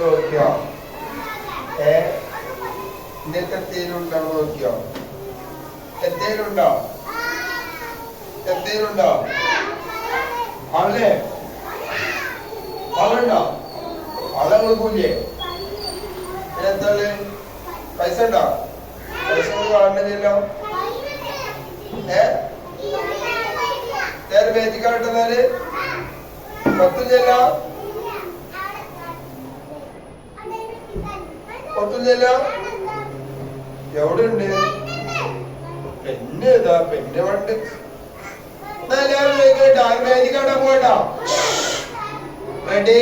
നോക്കിയോ? എന്നിട്ട് എന്തേലുണ്ടോ നോക്കിയോ? എന്തേലുണ്ടോ? എന്തേലുണ്ടോ? ആളല്ലേ? ആളുണ്ടോ? ആളെ കൊടുക്കൂലേ? എന്താണ് പൈസ ഉണ്ടോ? പൈസ കാണുന്നില്ലല്ലോ. നേരെ വേദിക്കാട്ടെന്നാല് ഒത്തുമില്ലല്ലോ. ഒത്തുമില്ലല്ലോ. എവിടെ ഉണ്ട് പെണ്ണ്? ഏതാ പെണ്ണ്? പണ്ട് വേദിക്കാട്ടെ പോയിട്ടോ. റെഡി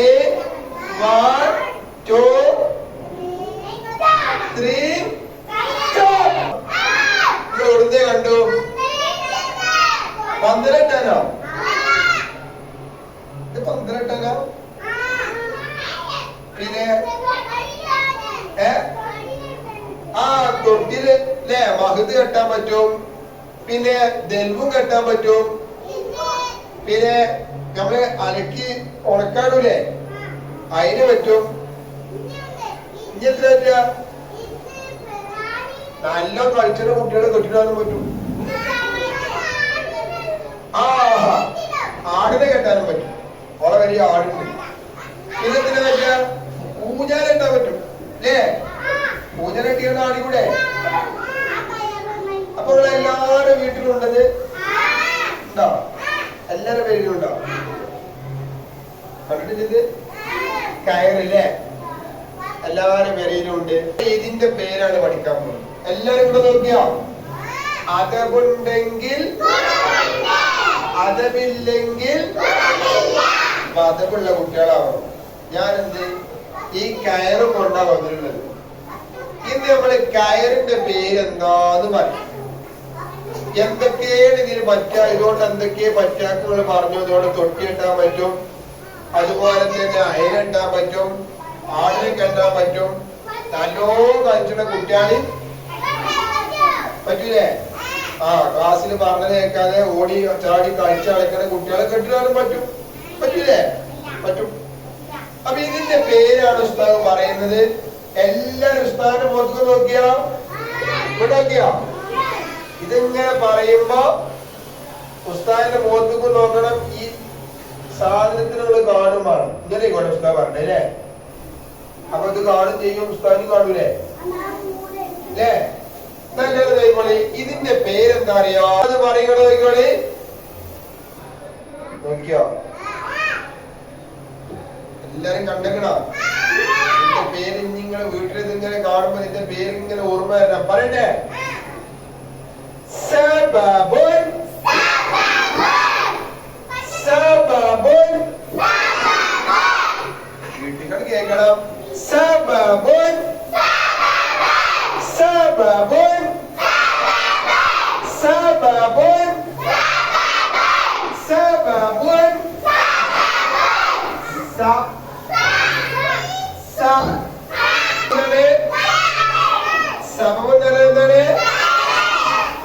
1 2 3 എവിടുന്നേ കണ്ടു? പന്തലിട്ടാനോ? ഇത് പന്തലിട്ടാനോ? പിന്നെ തൊട്ടില് അല്ലേ മഹത് കെട്ടാൻ പറ്റും, പിന്നെ ദൽവും കെട്ടാൻ പറ്റും, പിന്നെ നമ്മള് അലക്കി ഉണക്കാടൂലേ അതിന് പറ്റും. ഇനി എത്ര പറ്റുക? നല്ല കളിച്ചിട്ട് കുട്ടികളെ കെട്ടിടാനും പറ്റും. ആടിനെ കെട്ടാനും പറ്റും. കുറെ വലിയ ആടുണ്ട്. പിന്നെ എന്തിനാ പറ്റുക? ഊഞ്ഞാല കെട്ടാൻ പറ്റും അല്ലേ? ഊഞ്ഞാല കെട്ടിയാണ് ആടിക്കൂടെ? അപ്പൊ ഇവിടെ എല്ലാവരുടെ വീട്ടിലുണ്ടത് ഉണ്ടോ? എല്ലാരുടെ പേരിലും ഉണ്ടോ? കണ്ടിട്ടില്ല? കയറില്ലേ? എല്ലാവരുടെ പേരിലും ഉണ്ട്. ഇതിന്റെ പേരാണ് പഠിക്കാൻ പോകുന്നത്. എല്ലാരും കൂടെ നോക്കിയോ? അതവുണ്ടെങ്കിൽ അതവില്ലെങ്കിൽ അതവുള്ള കുട്ടികളാവണം. ഞാനെന്ത് ഈ കയറ് കൊണ്ടാ വന്നിട്ടുള്ളത്. ഇന്ന് നമ്മള് കയറിന്റെ പേരെന്താന്ന് പറയും. എന്തൊക്കെയാണ് ഇതിന് പറ്റുക? ഇതുകൊണ്ട് എന്തൊക്കെയാ പറ്റാക്കുകൾ പറഞ്ഞു. ഇതുകൊണ്ട് തൊട്ടി കെട്ടാൻ പറ്റും, അതുപോലെ തന്നെ അയല കെട്ടാൻ പറ്റും, ആടിനെ കെട്ടാൻ പറ്റും. നല്ലോ കളിച്ചിട്ട് കുട്ടികളി പറ്റൂലേ? ക്ലാസ്സിൽ പറഞ്ഞത് കേൾക്കാതെ ഓടി ചാടി കളിച്ച് കളിക്കുന്ന കുട്ടികളെ കെട്ടിടാനും പറ്റും. പറ്റൂലേ? പറ്റും. അപ്പൊ ഇതിന്റെ പേരാണ് ഉസ്താദ് പറയുന്നത്. എല്ലാരും ഉസ്താദിന്റെ മുഖത്ത് നോക്കിയോ? ഇവിടെ നോക്കിയോ? ഇതിങ്ങനെ പറയുമ്പോ ഉസ്താദിന്റെ മുഖത്തേക്ക് നോക്കണം. ഈ സാധനത്തിനുള്ള കാണുമാണ് ഇങ്ങനെ ഇവിടെ ഉസ്താദ് പറഞ്ഞല്ലേ. അപ്പൊ ഇത് കാണും ചെയ്യും, ഉസ്താദിന് കാണൂലേ? അല്ലേ? നല്ലത് കൈകൊള്ളി. ഇതിന്റെ പേരെന്താ അറിയോ? അത് പറയണോ? കൈകൊള്ളി നോക്കിയോ? എല്ലാരും കണ്ടേക്കണോ? ഇതിന്റെ പേര് നിങ്ങളെ വീട്ടിൽ ഇതിങ്ങനെ കാണുമ്പോ ഇതിന്റെ പേര് ഇങ്ങനെ ഓർമ്മ വരണം. പറയണ്ടേ? സബബുൻ സബബുൻ. വീട്ടുകൾ കേൾക്കണം. സബബുൻ സബബുൻ സബബുൻ സബബുൻ. സബബുൻ എന്താണ്?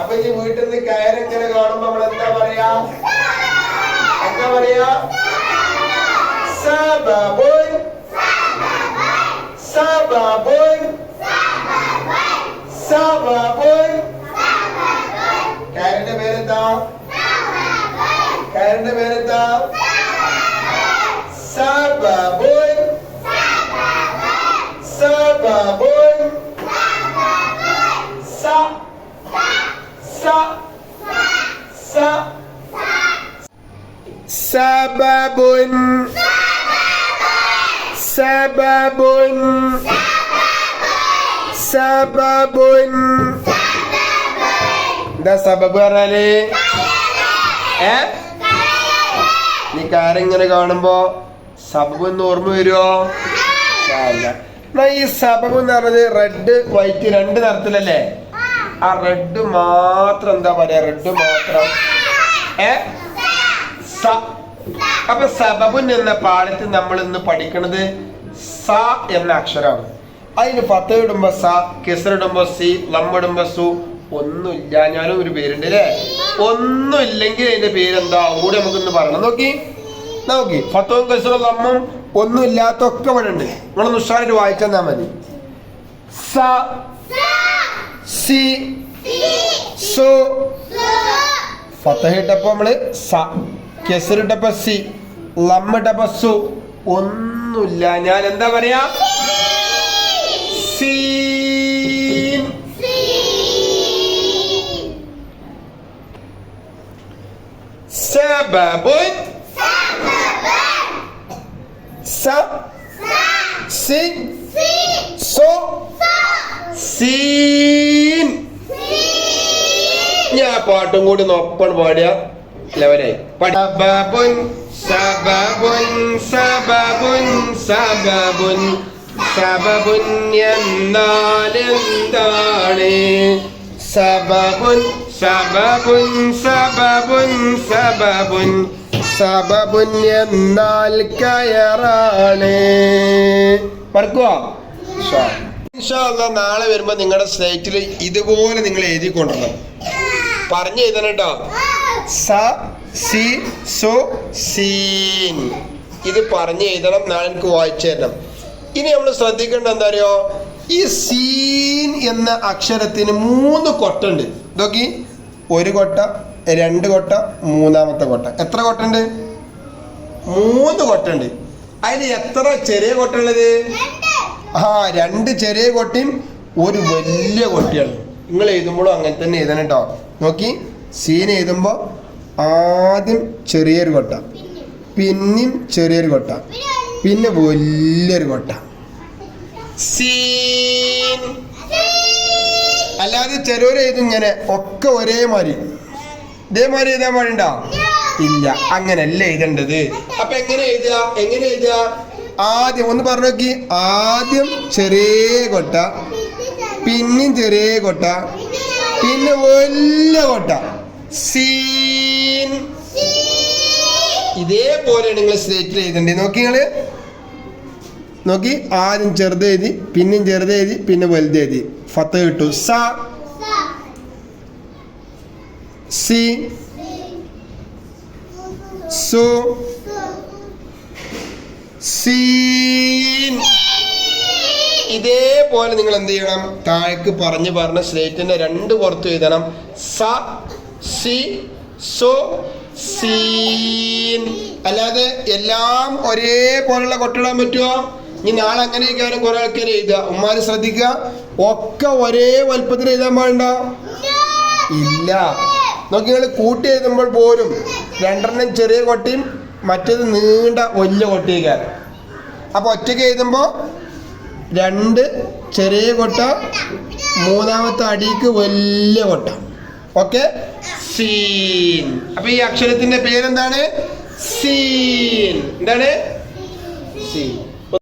അപ്പൊ ഈ വീട്ടിൽ നിന്ന് കയറെങ്ങനെ കാണുമ്പോ നമ്മൾ എന്താ പറയാ? എന്താ പറയാ? സബബുൻ സബബുൻ സബബുൻ. കയറിന്റെ പേരെന്താ? കയറിന്റെ പേരെന്താ? സബബുൻ സബബുൻ സ സ സ സബബുൻ സബബുൻ സബബുൻ. എന്താ സബബ് പറഞ്ഞാല്? നീ കാരിങ്ങനെ കാണുമ്പോ സബബ് എന്ന് ഓർമ്മ വരുമോ? ഈ സബബ് എന്ന് പറഞ്ഞത് റെഡ് വൈറ്റ് രണ്ട് നിറത്തിലല്ലേ? ആ റെഡ് മാത്രം എന്താ പറയാ? റെഡ് മാത്രം. അപ്പൊ സബബുൻ എന്ന പാഠത്തിൽ നമ്മൾ ഇന്ന് പഠിക്കണത് സ എന്ന അക്ഷരമാണ്. അതിന് ഫത്ത ഇടുമ്പോ സ, കിസറിടുമ്പോ സി, ലമ്മിടുമ്പോ സു. ഒന്നുമില്ല ഞാനും ഒരു പേരുണ്ട് അല്ലേ? ഒന്നും ഇല്ലെങ്കിൽ അതിന്റെ പേരെന്താ കൂടെ നമുക്കൊന്ന് പറയണം. നോക്കി ഫത്തവും കിസറും ലമ്മും ഒന്നും ഇല്ലാത്തൊക്കെ ഇവിടെ ഉണ്ട്. നിങ്ങളൊന്ന് ഉഷാറായിട്ട് വായിച്ചെന്നാ മതി. സ സി സു. ഫതഹിട്ടപ്പോ നമ്മള് സ, കെസറിട്ടപ്പോ സി, ലമ്മിട്ടപ്പോ സു. ഒന്നുമില്ല. ഞാൻ എന്താ പറയാ? സീൻ. സബബുൻ. സ സി സു സീൻ. ഞാൻ പാട്ടും കൂടി ഒപ്പം പാടിയ ലെവലായി. സബബുൻ സബബുൻ സബബുൻ സബബുൻ. സബബുൻ എന്നാൽ എന്താണ്? സബബുൻ സബബുൻ സബബുൻ സബബുൻ. സബബുൻ എന്നാൽ കയറാണ്. പറക്കുവാ. നാളെ വരുമ്പോ നിങ്ങളുടെ സ്ലേറ്റിൽ ഇതുപോലെ നിങ്ങൾ എഴുതി കൊണ്ടുവരണം. പറഞ്ഞു എഴുതണം കേട്ടോ. സ സി സു സീൻ. ഇത് പറഞ്ഞു എഴുതണം. നാളെ എനിക്ക് വായിച്ചു തരണം. ഇനി നമ്മൾ ശ്രദ്ധിക്കേണ്ട എന്താ അറിയോ? ഈ സീൻ എന്ന അക്ഷരത്തിന് 3 കൊട്ടുണ്ട്. ഇതൊക്കെ 1 കൊട്ട, 2 കൊട്ട, 3ാമത്തെ കൊട്ട. എത്ര കൊട്ടുണ്ട്? 3 കൊട്ടുണ്ട്. അതിൽ എത്ര ചെറിയ കൊട്ടുള്ളത്? 2 ചെറിയ കൊട്ടയും 1 വലിയ കൊട്ടിയാണ്. നിങ്ങൾ എഴുതുമ്പോഴും അങ്ങനെ തന്നെ എഴുതണം കേട്ടോ. നോക്കി, സീൻ എഴുതുമ്പോ ആദ്യം ചെറിയൊരു കൊട്ട, പിന്നെയും ചെറിയൊരു കൊട്ട, പിന്നെ വലിയൊരു കൊട്ട. സീൻ. അല്ലാതെ ചെറിയൊരു എഴുതും ഇങ്ങനെ ഒക്കെ ഒരേമാതിരി ഇതേമാതിരി എഴുതാൻ പാടുണ്ടോ? ഇല്ല, അങ്ങനല്ല എഴുതേണ്ടത്. അപ്പൊ എങ്ങനെ എഴുതുക? ആദ്യം ഒന്ന് പറഞ്ഞു നോക്കി. ആദ്യം ചെറിയ കൊട്ട, പിന്നെയും ചെറിയ കൊട്ട, പിന്നെ വലിയ കൊട്ട. സീൻ. ഇതേപോലെ നിങ്ങൾ സ്ലേറ്റിൽ എഴുതണ്ടേ. നോക്കി നിങ്ങള് നോക്കി. ആദ്യം ചെറുത് എഴുതി, പിന്നെയും ചെറുത് എഴുതി, പിന്നെ വലുത് എഴുതി. ഫത്ത് കിട്ടു. സ സി സു സീൻ. ഇതേപോലെ നിങ്ങൾ എന്ത് ചെയ്യണം? താഴേക്ക് പറഞ്ഞ സ്ലേറ്റിന്റെ 2 പുറത്ത് എഴുതണം. സ സി സു സീൻ. അല്ലാതെ എല്ലാം ഒരേപോലുള്ള കൊട്ടിടാൻ പറ്റുമോ? ഇനി നാളെ അങ്ങനെ ഇരിക്കാനും കുറെ ആൾക്കാർ എഴുതുക. ഉമ്മാര് ശ്രദ്ധിക്കുക, ഒക്കെ ഒരേ വലുപ്പത്തിൽ എഴുതാൻ പാടണ്ട. ഇല്ല. നോക്കി, നിങ്ങൾ കൂട്ടി എഴുതുമ്പോൾ പോലും 2 ചെറിയ കൊട്ടയും മറ്റേത് നീണ്ട വലിയ കൊട്ടിയേക്കാൻ. അപ്പൊ ഒറ്റയ്ക്ക് എഴുതുമ്പോ 2 ചെറിയ കൊട്ട, 3ാമത്തെ അടിക്ക് വലിയ കൊട്ട. ഓക്കെ. സീൻ. അപ്പൊ ഈ അക്ഷരത്തിന്റെ പേരെന്താണ്? സീൻ. എന്താണ്? സീൻ.